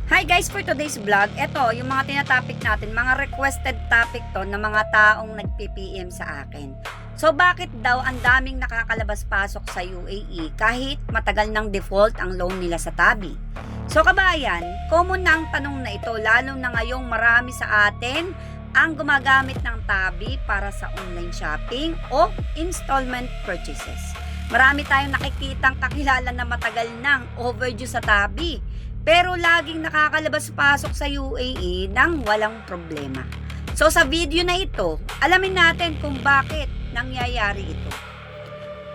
Hi guys, for today's vlog, ito yung mga tinatopic natin, mga requested topic to ng mga taong nagpi-PM sa akin. So bakit daw ang daming nakakalabas-pasok sa UAE kahit matagal ng default ang loan nila sa Tabi? So kabayan, common na ang tanong na ito lalo na ngayong marami sa atin ang gumagamit ng Tabi para sa online shopping o installment purchases. Marami tayong nakikitang kakilala na matagal nang overdue sa Tabi, pero laging nakakalabas-pasok sa UAE nang walang problema. So sa video na ito, alamin natin kung bakit nangyayari ito.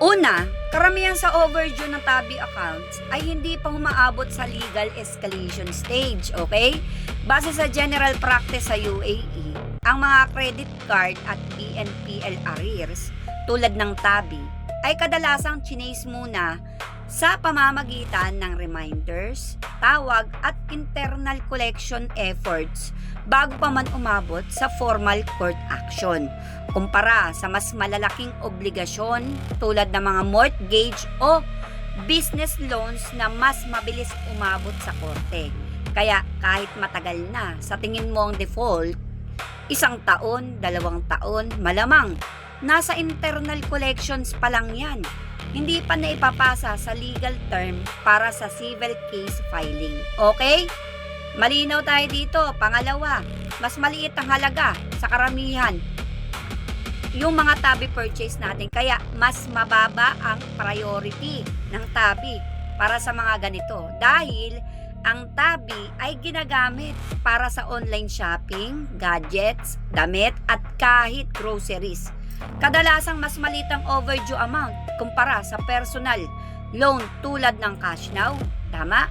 Una, karamihan sa overdue ng Tabi accounts ay hindi pa umaabot sa legal escalation stage, okay? Base sa general practice sa UAE, ang mga credit card at BNPL arrears tulad ng Tabi ay kadalasang chinase muna sa pamamagitan ng reminders, tawag at internal collection efforts bago pa man umabot sa formal court action, kumpara sa mas malalaking obligasyon tulad ng mga mortgage o business loans na mas mabilis umabot sa korte. Kaya kahit matagal na sa tingin mo ang default, 1 taon, 2 taon, malamang nasa internal collections pa lang yan. Hindi pa na ipapasa sa legal term para sa civil case filing. Okay? Malinaw tayo dito. Pangalawa, mas maliit ang halaga sa karamihan yung mga Tabi purchase natin. Kaya mas mababa ang priority ng Tabi para sa mga ganito. Dahil ang Tabi ay ginagamit para sa online shopping, gadgets, damit at kahit groceries. Kadalasang mas maliit ang overdue amount kumpara sa personal loan tulad ng cash now. Tama?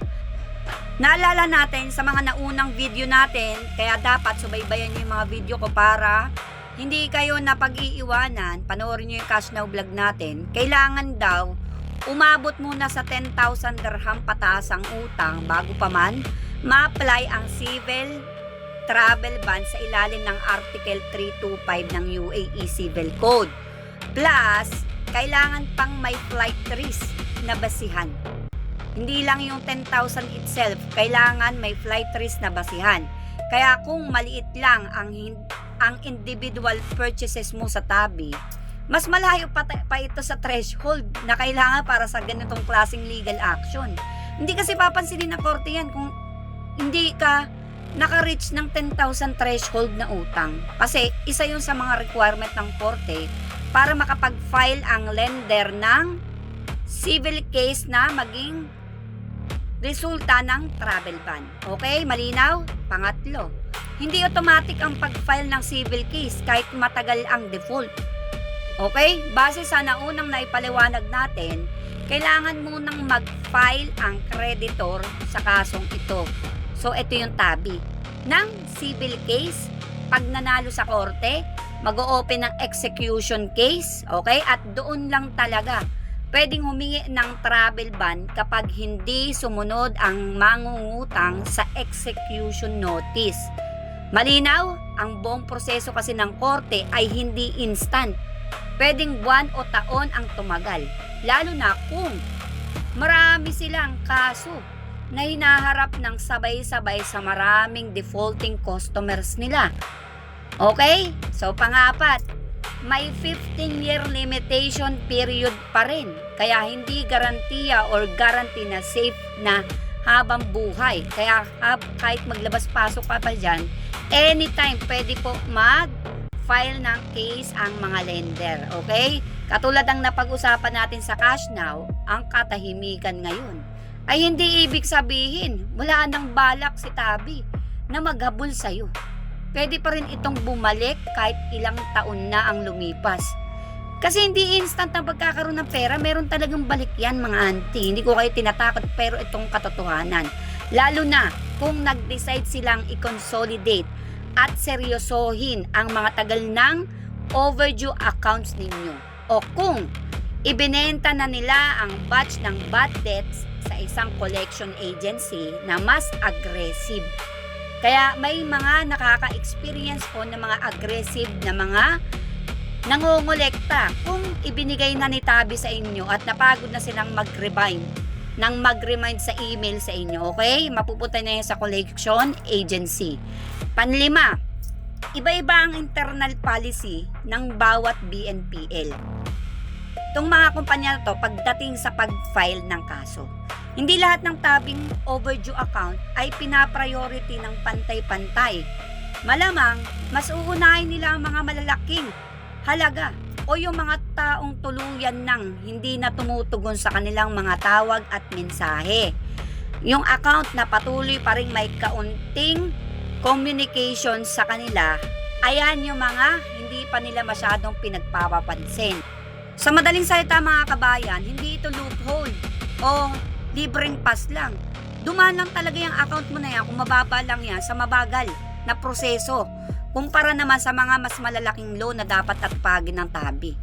Naalala natin sa mga naunang video natin, kaya dapat subaybayan nyo yung mga video ko para hindi kayo napag-iiwanan. Panoorin nyo yung cash now vlog natin. Kailangan daw umabot muna sa 10,000 dirham pataas ang utang bago pa man ma-apply ang civil travel ban sa ilalim ng Article 325 ng UAE Civil Code. Plus, kailangan pang may flight risk na basihan. Hindi lang yung 10,000 itself, kailangan may flight risk na basihan. Kaya kung maliit lang ang individual purchases mo sa Tabi, mas malayo pa ito sa threshold na kailangan para sa ganitong klaseng legal action. Hindi kasi papansinin ng korte yan kung hindi ka naka-reach ng 10,000 threshold na utang. Kasi isa yun sa mga requirement ng korte para makapag-file ang lender ng civil case na maging resulta ng travel ban. Okay? Malinaw? Pangatlo, hindi automatic ang pag-file ng civil case kahit matagal ang default. Okay? Base sa naunang naipaliwanag natin, kailangan munang mag-file ang creditor sa kasong ito. So, ito yung Tabi ng civil case. Pag nanalo sa korte, mag-o-open ng execution case, okay? At doon lang talaga pwedeng humingi ng travel ban kapag hindi sumunod ang mangungutang sa execution notice. Malinaw? Ang buong proseso kasi ng korte ay hindi instant. Pwedeng buwan o taon ang tumagal. Lalo na kung marami silang kaso na hinaharap ng sabay-sabay sa maraming defaulting customers nila. Okay? So, pangapat, may 15-year limitation period pa rin. Kaya hindi garantiya or guarantee na safe na habang buhay. Kaya kahit maglabas-pasok ka pa dyan, anytime pwede po mag-file ng case ang mga lender. Okay? Katulad ang napag-usapan natin sa cash now, ang katahimikan ngayon ay hindi ibig sabihin wala nang balak si Tabi na maghabol sa'yo. Pwede pa rin itong bumalik kahit ilang taon na ang lumipas. Kasi hindi instant ang pagkakaroon ng pera, meron talagang balik yan mga auntie. Hindi ko kayo tinatakot pero itong katotohanan. Lalo na kung nag-decide silang i-consolidate at seryosohin ang mga tagal ng overdue accounts ninyo. O kung ibinenta na nila ang batch ng bad debts sa isang collection agency na mas aggressive. Kaya may mga nakaka-experience po ng mga aggressive na mga nangongolekta kung ibinigay na ni Tabi sa inyo at napagod na silang mag-rebind nang mag-remind sa email sa inyo, okay? Mapupunta na yan sa collection agency. Panlima, iba-iba ang internal policy ng bawat BNPL. Itong mga kumpanya na to, pagdating sa pag-file ng kaso, hindi lahat ng tabing overdue account ay pinapriority ng pantay-pantay. Malamang, mas uunahin nila ang mga malalaking halaga o yung mga taong tuluyan nang hindi na tumutugon sa kanilang mga tawag at mensahe. Yung account na patuloy pa rin may kaunting communication sa kanila, ayan yung mga hindi pa nila masyadong pinagpapapansin. Sa madaling salita mga kabayan, hindi ito loophole o libreng pass lang. Dumaan lang talaga yung account mo na yan kung mababa lang yan sa mabagal na proseso. Kumpara naman sa mga mas malalaking loan na dapat atupagin ng tabi.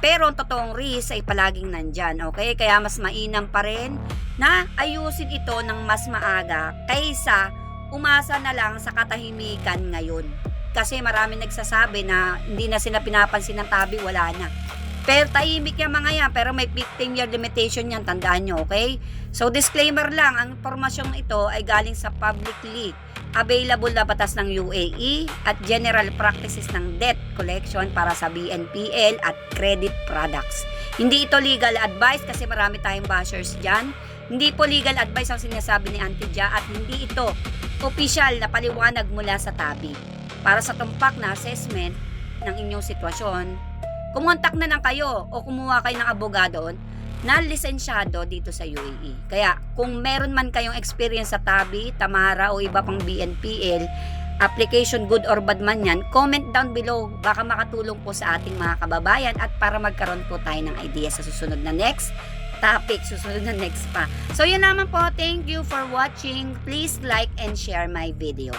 Pero ang totoong risk ay palaging nandyan, okay? Kaya mas mainam pa rin na ayusin ito ng mas maaga kaysa umasa na lang sa katahimikan ngayon. Kasi marami nagsasabi na hindi na sila pinapansin ng tabi, wala na. Pero tahimik yung mga yan, pero may 15-year limitation yan, tandaan nyo, okay? So disclaimer lang, ang impormasyong ito ay galing sa publicly available na batas ng UAE at general practices ng debt collection para sa BNPL at credit products. Hindi ito legal advice kasi marami tayong bashers dyan. Hindi po legal advice ang sinasabi ni Auntie Ja at hindi ito opisyal na paliwanag mula sa tabi. Para sa tumpak na assessment ng inyong sitwasyon, kumontak na lang kayo o kumuha kayo ng abogado na lisensyado dito sa UAE. Kaya kung meron man kayong experience sa tabi, Tamara o iba pang BNPL, application good or bad man yan, comment down below. Baka makatulong po sa ating mga kababayan at para magkaroon po tayo ng idea sa susunod na next topic, susunod na next pa. So yun naman po, thank you for watching. Please like and share my video.